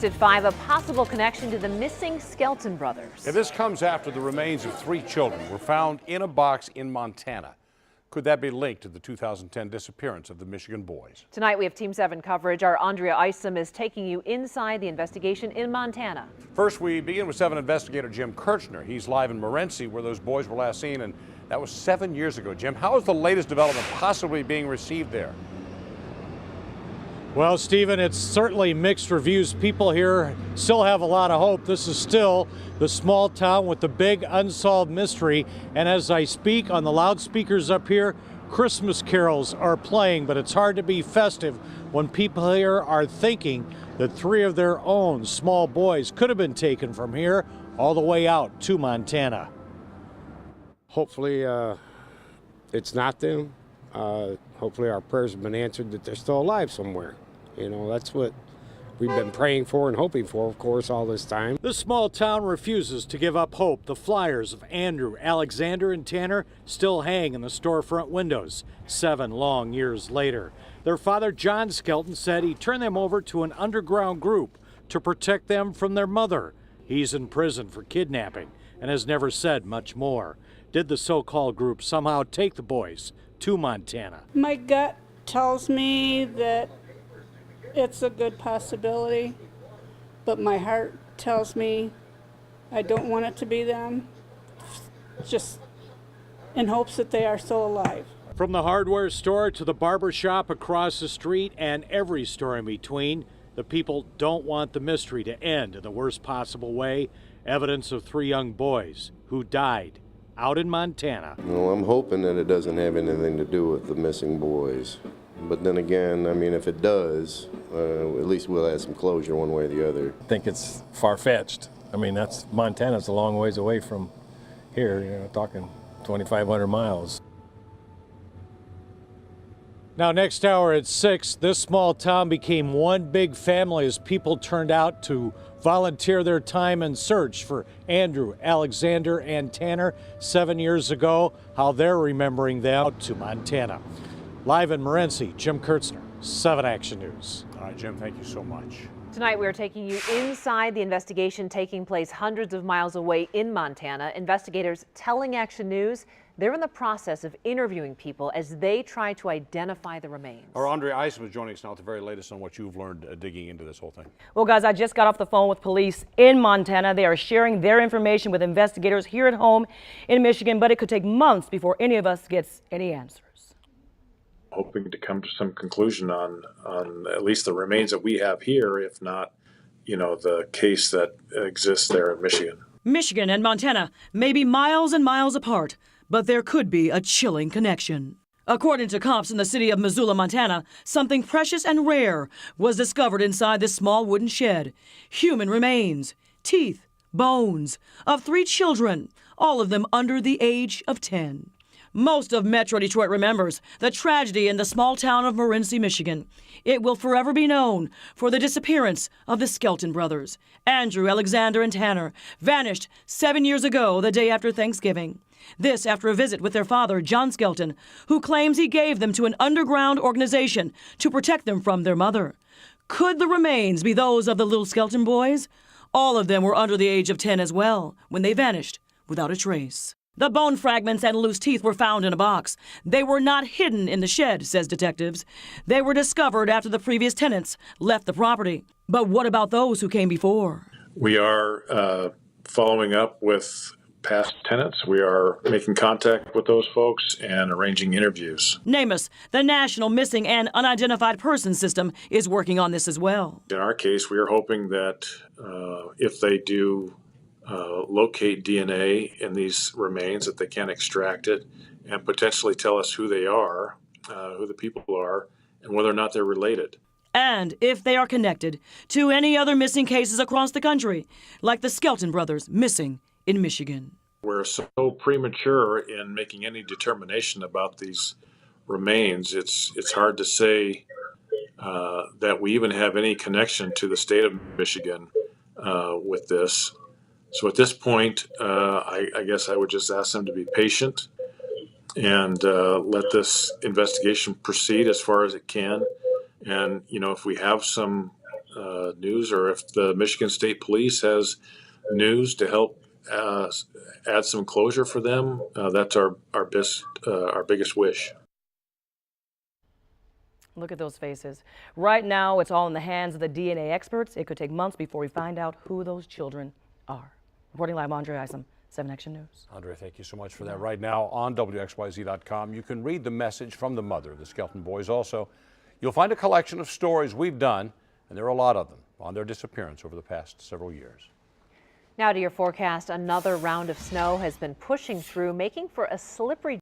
At 5, a possible connection to the missing Skelton brothers. Yeah, this comes after the remains of 3 children were found in a box in Montana. Could that be linked to the 2010 disappearance of the Michigan boys? Tonight we have Team 7 coverage. Our Andrea Isom is taking you inside the investigation in Montana. First, we begin with 7 investigator Jim Kirchner. He's live in Morenci, where those boys were last seen, and that was 7 years ago. Jim, how is the latest development possibly being received there? Well, Stephen, it's certainly mixed reviews. People here still have a lot of hope. This is still the small town with the big unsolved mystery. And as I speak on the loudspeakers up here, Christmas carols are playing, but it's hard to be festive when people here are thinking that 3 of their own small boys could have been taken from here all the way out to Montana. Hopefully it's not them. Hopefully our prayers have been answered that they're still alive somewhere. You know, that's what we've been praying for and hoping for, of course, all this time. This small town refuses to give up hope. The flyers of Andrew, Alexander, and Tanner still hang in the storefront windows 7 long years later. Their father, John Skelton, said he turned them over to an underground group to protect them from their mother. He's in prison for kidnapping and has never said much more. Did the so-called group somehow take the boys to Montana? My gut tells me that it's a good possibility, but my heart tells me I don't want it to be them, just in hopes that they are still alive. From the hardware store to the barber shop across the street and every store in between, the people don't want the mystery to end in the worst possible way. Evidence of 3 young boys who died out in Montana. Well, I'm hoping that it doesn't have anything to do with the missing boys. But then again, I mean, if it does, at least we'll have some closure one way or the other. I think it's far-fetched. I mean, Montana's a long ways away from here, you know, talking 2,500 miles. Now, next hour at 6, this small town became one big family as people turned out to volunteer their time and search for Andrew, Alexander, and Tanner 7 years ago, how they're remembering them out to Montana. Live in Morenci, Jim Kirchner, 7 Action News. All right, Jim, thank you so much. Tonight we are taking you inside the investigation taking place hundreds of miles away in Montana. Investigators telling Action News they're in the process of interviewing people as they try to identify the remains. Our Andrea Isom is joining us now with the very latest on what you've learned digging into this whole thing. Well, guys, I just got off the phone with police in Montana. They are sharing their information with investigators here at home in Michigan, but it could take months before any of us gets any answers. Hoping to come to some conclusion on at least the remains that we have here, if not, you know, the case that exists there in Michigan. Michigan and Montana may be miles and miles apart, but there could be a chilling connection. According to cops in the city of Missoula, Montana, something precious and rare was discovered inside this small wooden shed. Human remains, teeth, bones of 3 children, all of them under the age of 10. Most of Metro Detroit remembers the tragedy in the small town of Morenci, Michigan. It will forever be known for the disappearance of the Skelton brothers. Andrew, Alexander, and Tanner vanished 7 years ago, the day after Thanksgiving. This after a visit with their father, John Skelton, who claims he gave them to an underground organization to protect them from their mother. Could the remains be those of the little Skelton boys? All of them were under the age of 10 as well when they vanished without a trace. The bone fragments and loose teeth were found in a box. They were not hidden in the shed, says detectives. They were discovered after the previous tenants left the property. But what about those who came before? We are following up with past tenants. We are making contact with those folks and arranging interviews. NamUs, the National Missing and Unidentified Persons System, is working on this as well. In our case, we are hoping that if they do locate DNA in these remains, that they can extract it and potentially tell us who they are, who the people are, and whether or not they're related. And if they are connected to any other missing cases across the country, like the Skelton brothers missing in Michigan. We're so premature in making any determination about these remains. It's hard to say that we even have any connection to the state of Michigan with this. So at this point, I guess I would just ask them to be patient and let this investigation proceed as far as it can. And, you know, if we have some news, or if the Michigan State Police has news to help add some closure for them, that's our biggest wish. Look at those faces. Right now, it's all in the hands of the DNA experts. It could take months before we find out who those children are. Reporting live, Andre Isom, 7 Action News. Andre, thank you so much for that. Right now on WXYZ.com, you can read the message from the mother of the Skelton boys. Also, you'll find a collection of stories we've done, and there are a lot of them, on their disappearance over the past several years. Now to your forecast. Another round of snow has been pushing through, making for a slippery